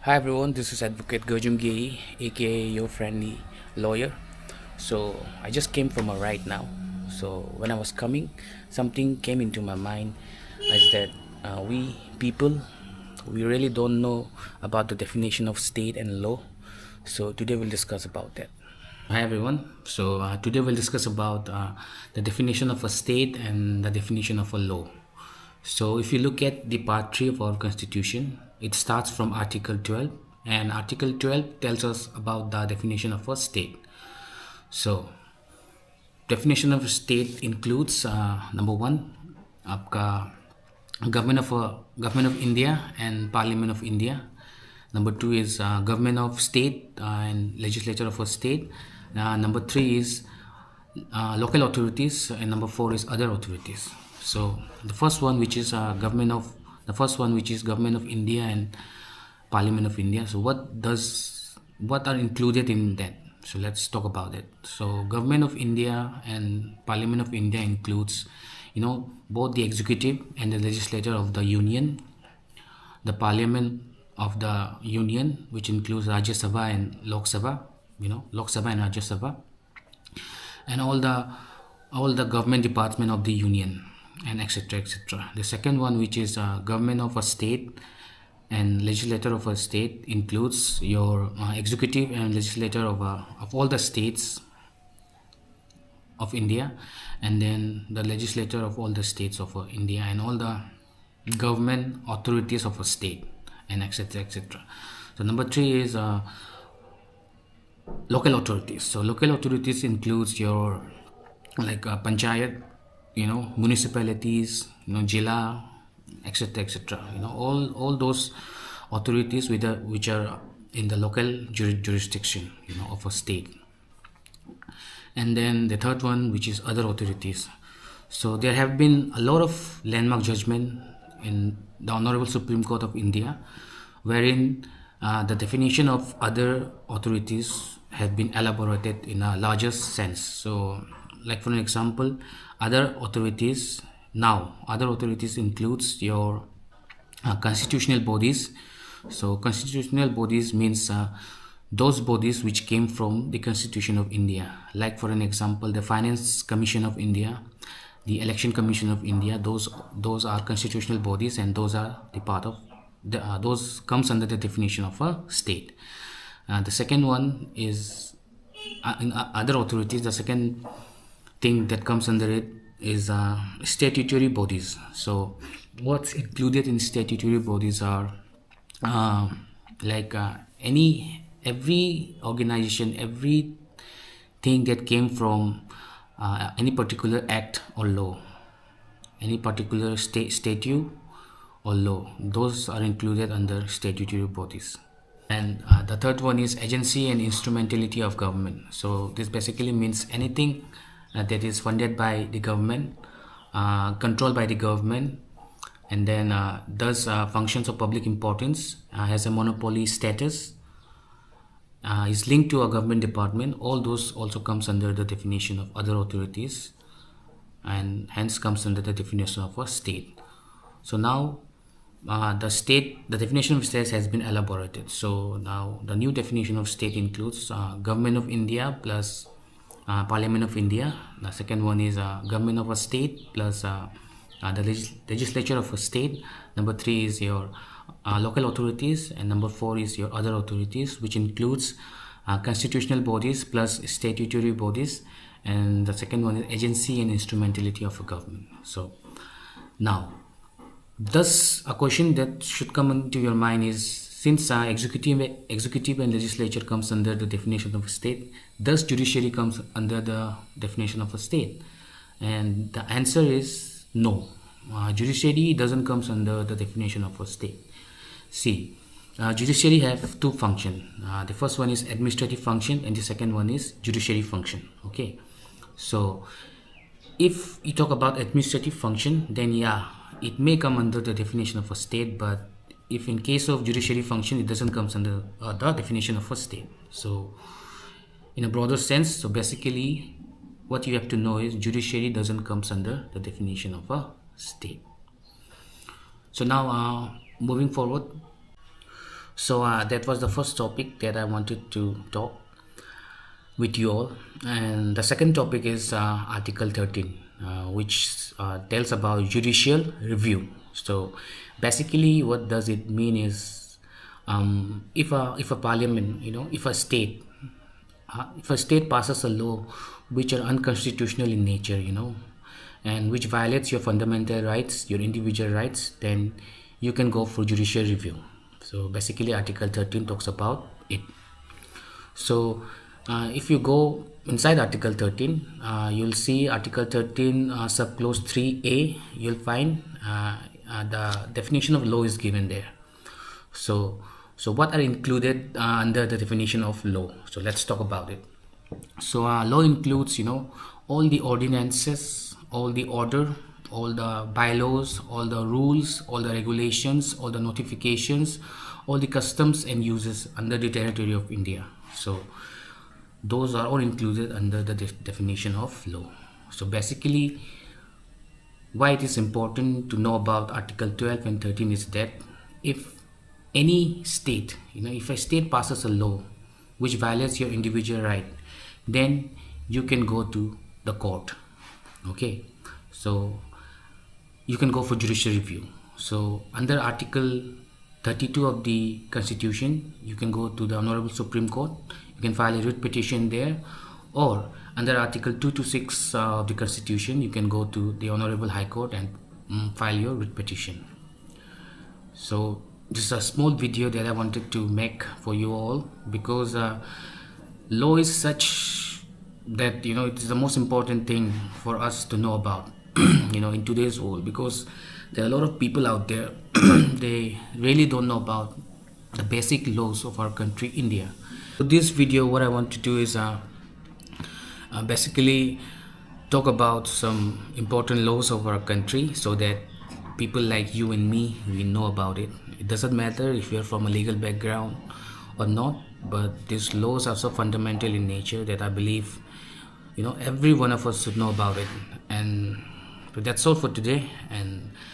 Hi everyone, this is Advocate Gojum Gei, aka your friendly lawyer. So I just came from a ride now. So when I was coming, something came into my mind is that we people we really don't know about the definition of state and law. So today we'll discuss about that. Hi everyone. So today we'll discuss about the definition of a state and the definition of a law. So if you look at the part 3 of our constitution, it starts from Article 12, and Article 12 tells us about the definition of a state. So definition of a state includes number one, आपका government of India and Parliament of India. Number two is government of state and legislature of a state. Number three is local authorities, and number four is other authorities. So the first one, which is government of India and Parliament of India. So what are included in that? So let's talk about it. So government of India and Parliament of India includes, both the executive and the legislature of the union, the parliament of the union, which includes Rajya Sabha and Lok Sabha, Lok Sabha and Rajya Sabha, and all the government department of the union, and etc etc. The second one, which is government of a state and legislature of a state, includes your executive and legislature of all the states of India, and then the legislature of all the states of India, and all the government authorities of a state, and etc etc. So number three is local authorities. So local authorities includes your panchayat, municipalities, jila, etc etc. All those authorities which are in the local jurisdiction of a state. And then the third one, which is other authorities. So there have been a lot of landmark judgment in the Honorable Supreme Court of India, wherein the definition of other authorities have been elaborated in a larger sense. So like for an example, other authorities includes your constitutional bodies. So constitutional bodies means those bodies which came from the Constitution of India. Like for an example, the Finance Commission of India, the Election Commission of India. Those are constitutional bodies, and those are the part of those comes under the definition of a state. The second one is in other authorities. The second thing that comes under it is statutory bodies. So what's included in statutory bodies are every organization, everything that came from any particular act or law, any particular statute or law, those are included under statutory bodies. And the third one is agency and instrumentality of government. So this basically means anything that is funded by the government, controlled by the government, and then does functions of public importance, has a monopoly status, is linked to a government department. All those also comes under the definition of other authorities, and hence comes under the definition of a state. So now the definition of state has been elaborated. So now the new definition of state includes government of India plus Parliament of India. The second one is government of a state plus the legislature of a state. Number three is your local authorities, and number four is your other authorities, which includes constitutional bodies plus statutory bodies, and the second one is agency and instrumentality of a government. So now, thus a question that should come into your mind is, since executive and legislature comes under the definition of a state, does judiciary comes under the definition of a state? And the answer is no. Judiciary doesn't comes under the definition of a state. See, judiciary have two functions. The first one is administrative function, and the second one is judiciary function. Okay, so if you talk about administrative function, then yeah, it may come under the definition of a state. But if in case of judiciary function, it doesn't come under the definition of a state. So in a broader sense, so basically what you have to know is judiciary doesn't come under the definition of a state. So now moving forward, So that was the first topic that I wanted to talk with you all. And the second topic is Article 13, which tells about judicial review. So basically, what does it mean is if a parliament, if a state passes a law which are unconstitutional in nature, and which violates your fundamental rights, your individual rights, then you can go for judicial review. So basically, Article 13 talks about it. So if you go inside Article 13, you'll see Article 13 subclause 3A. You'll find the definition of law is given there. So what are included under the definition of law? So let's talk about it. So law includes, all the ordinances, all the order, all the bylaws, all the rules, all the regulations, all the notifications, all the customs and uses under the territory of India. So those are all included under the definition of law. So basically, why it is important to know about Article 12 and 13 is that if any state, if a state passes a law which violates your individual right, then you can go to the court. Okay, so you can go for judicial review. So under Article 32 of the Constitution, you can go to the Honorable Supreme Court. You can file a writ petition there, or under Article 2 to 6 of the Constitution, you can go to the Honorable High Court and file your writ petition. So this is a small video that I wanted to make for you all, because law is such that it is the most important thing for us to know about in today's world, because there are a lot of people out there they really don't know about the basic laws of our country, India. So this video, what I want to do is basically talk about some important laws of our country, so that people like you and me, we know about it. It doesn't matter if you're from a legal background or not, but these laws are so fundamental in nature that I believe every one of us should know about it. And that's all for today, and